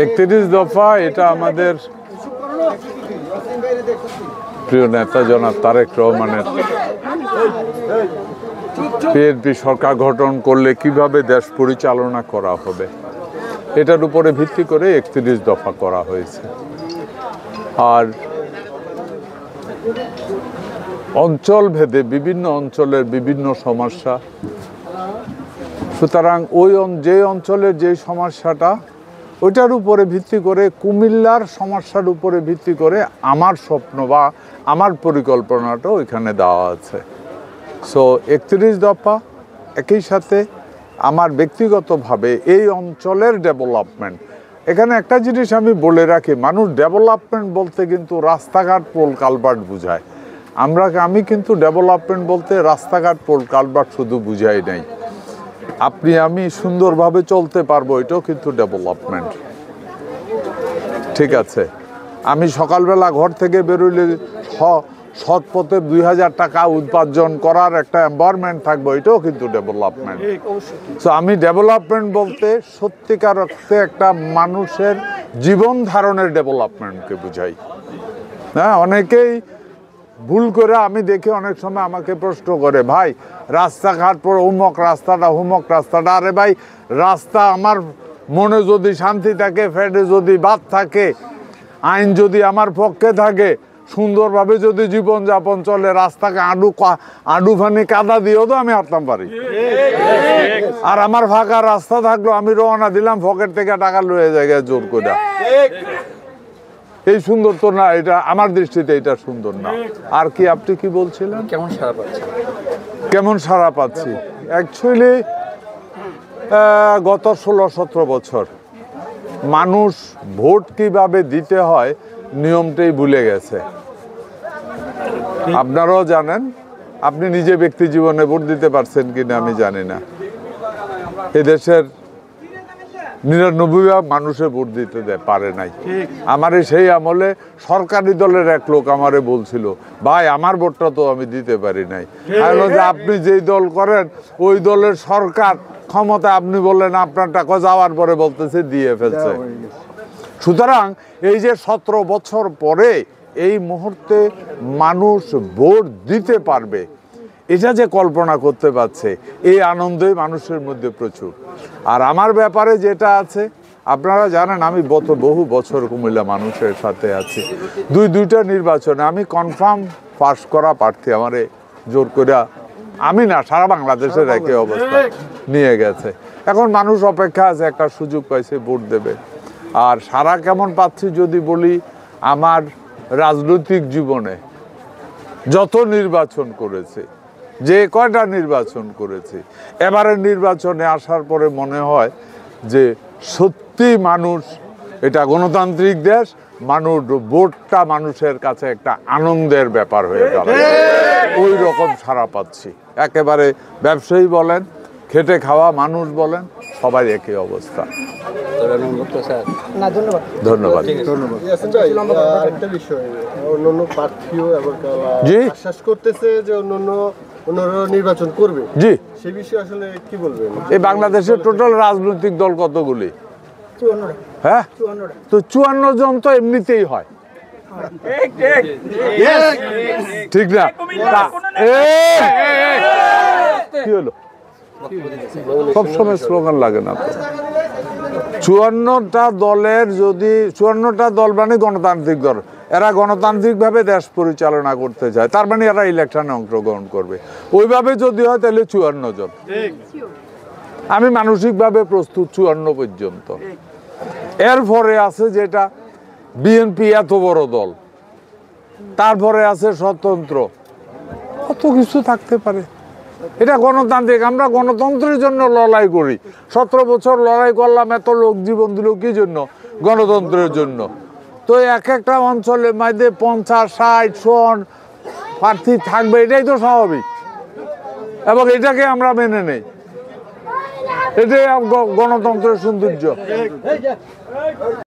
31 দফা এটা আমাদের প্রিয় নেতা জনাব তারেক রহমানের বিএনপি সরকার গঠন করলে কিভাবে দেশ পরিচালনা করা হবে এটার উপরে ভিত্তি করে 31 দফা করা হয়েছে। আর অঞ্চল ভেদে বিভিন্ন অঞ্চলের বিভিন্ন সমস্যা, সুতরাং যে অঞ্চলের যে সমস্যাটা ওইটার উপরে ভিত্তি করে কুমিল্লার সমস্যার উপরে ভিত্তি করে আমার স্বপ্ন বা আমার পরিকল্পনাটাও এখানে দেওয়া আছে। সো 31 দফা একই সাথে আমার ব্যক্তিগতভাবে এই অঞ্চলের ডেভেলপমেন্ট। এখানে একটা জিনিস আমি বলে রাখি, মানুষ ডেভেলপমেন্ট বলতে কিন্তু রাস্তাঘাট পোল কালভার্ট বুঝায়। আমি কিন্তু ডেভেলপমেন্ট বলতে রাস্তাঘাট পোল কালভার্ট শুধু বুঝাই নাই, আমি সুন্দরভাবে চলতে পারবো, এটাও কিন্তু ডেভেলপমেন্ট। ঠিক আছে, আমি সকালবেলা ঘর থেকে বেরোলে সৎ পথে 2000 টাকা উপার্জন করার একটা এনভায়রনমেন্ট থাকবো, এটাও কিন্তু ডেভেলপমেন্ট। সো আমি ডেভেলপমেন্ট বলতে সত্যিকার অর্থে একটা মানুষের জীবন ধারণের ডেভেলপমেন্টকে বুঝাই। হ্যাঁ, অনেকেই ভুল করে আমি দেখি অনেক সময় আমাকে প্রশ্ন করে, ভাই রাস্তাঘাট পর হুমক রাস্তাটা। আরে ভাই, রাস্তা আমার মনে যদি শান্তি থাকে, ফেটে যদি বাদ থাকে, আইন যদি আমার পক্ষে থাকে, সুন্দরভাবে যদি জীবনযাপন চলে, রাস্তাকে আডু ফানি কাদা দিয়েও তো আমি হাঁটতাম পারি। আর আমার ফাঁকা রাস্তা থাকলো, আমি রওনা দিলাম, পকেট থেকে টাকা লয়ে জায়গায় জোর করে। এই সুন্দর তো না, এটা আমার দৃষ্টিতে এটা সুন্দর না। আর কি আপনি কি বলছিলেন? কেমন সাড়া পাচ্ছি? অ্যাকচুয়ালি গত 16-17 বছর মানুষ ভোট কিভাবে দিতে হয় নিয়মটাই ভুলে গেছে। আপনারাও জানেন, আপনি নিজে ব্যক্তি জীবনে ভোট দিতে পারছেন কিনা আমি জানি না। এদেশের 99% মানুষে ভোট দিতে পারে নাই। আমারে সেই আমলে সরকারি দলের এক লোক আমারে বলছিল, ভাই আমার ভোটটা তো আমি দিতে পারি নাই। যে আপনি যেই দল করেন ওই দলের সরকার ক্ষমতা, আপনি বললেন আপনারটা যাওয়ার পরে বলতেছে দিয়ে ফেলছে। সুতরাং এই যে 17 বছর পরে এই মুহূর্তে মানুষ ভোট দিতে পারবে, এটা যে কল্পনা করতে পারছে, এই আনন্দই মানুষের মধ্যে প্রচুর। আর আমার ব্যাপারে যেটা আছে, আপনারা জানেন আমি বহু বছর কুমিল্লা মানুষের সাথে আছি। দুইটা নির্বাচনে আমি কনফার্ম পাস করা প্রার্থী, আমারে জোর করে আমি না, সারা বাংলাদেশের একই অবস্থা নিয়ে গেছে। এখন মানুষ অপেক্ষা আছে, একটা সুযোগ পাইছে, ভোট দেবে। আর সারা কেমন পাচ্ছি যদি বলি, আমার রাজনৈতিক জীবনে যত নির্বাচন করেছে, যে কয়টা নির্বাচন করেছে, এবারের নির্বাচনে আসার পরে মনে হয় যে সত্যি মানুষ, এটা গণতান্ত্রিক দেশ, ভোটটা মানুষের কাছে একটা আনন্দের ব্যাপার হয়ে গেল। ওই রকম সাড়া পাচ্ছি। একেবারে ব্যবসায়ী বলেন, খেটে খাওয়া মানুষ বলেন, সবাই একই অবস্থা। ধন্যবাদ। আরেকটা বিষয়, অন্যান্য প্রার্থীও আশ্বাস করতেছে যে অন্যান্য নির্বাচন করবে, জি, সেই বিষয়ে আসলে কি বলবেন? এই বাংলাদেশের টোটাল রাজনৈতিক দল কতগুলি? 54। হ্যাঁ, তো 54 জন তো এমনিতেই হয়, ঠিক না? কি হলো, সবসময় স্লোগান লাগে না তো? 54টা দলের যদি 54টা দল মানে গণতান্ত্রিক দল, এরা গণতান্ত্রিকভাবে দেশ পরিচালনা করতে চায়, তার মানে এরা ইলেকশনে অংশগ্রহণ করবে। ওইভাবে যদি হয় তাহলে 54 জন। আমি মানসিকভাবে প্রস্তুত 54 পর্যন্ত। এরপরে আছে যেটা বিএনপি, এত বড় দল, তারপরে আছে স্বতন্ত্র, কত কিছু থাকতে পারে। এটা গণতান্ত্রিক, আমরা গণতন্ত্রের জন্য লড়াই করি। 17 বছর লড়াই করলাম, এত লোক জীবন দিল কি জন্য? গণতন্ত্রের জন্য। তো এক একটা অঞ্চলে মধ্যে 50, 60, 100 প্রার্থী থাকবে, এটাই তো স্বাভাবিক, এবং এটাকে আমরা মেনে নেই। এটাই গণতন্ত্রের সৌন্দর্য।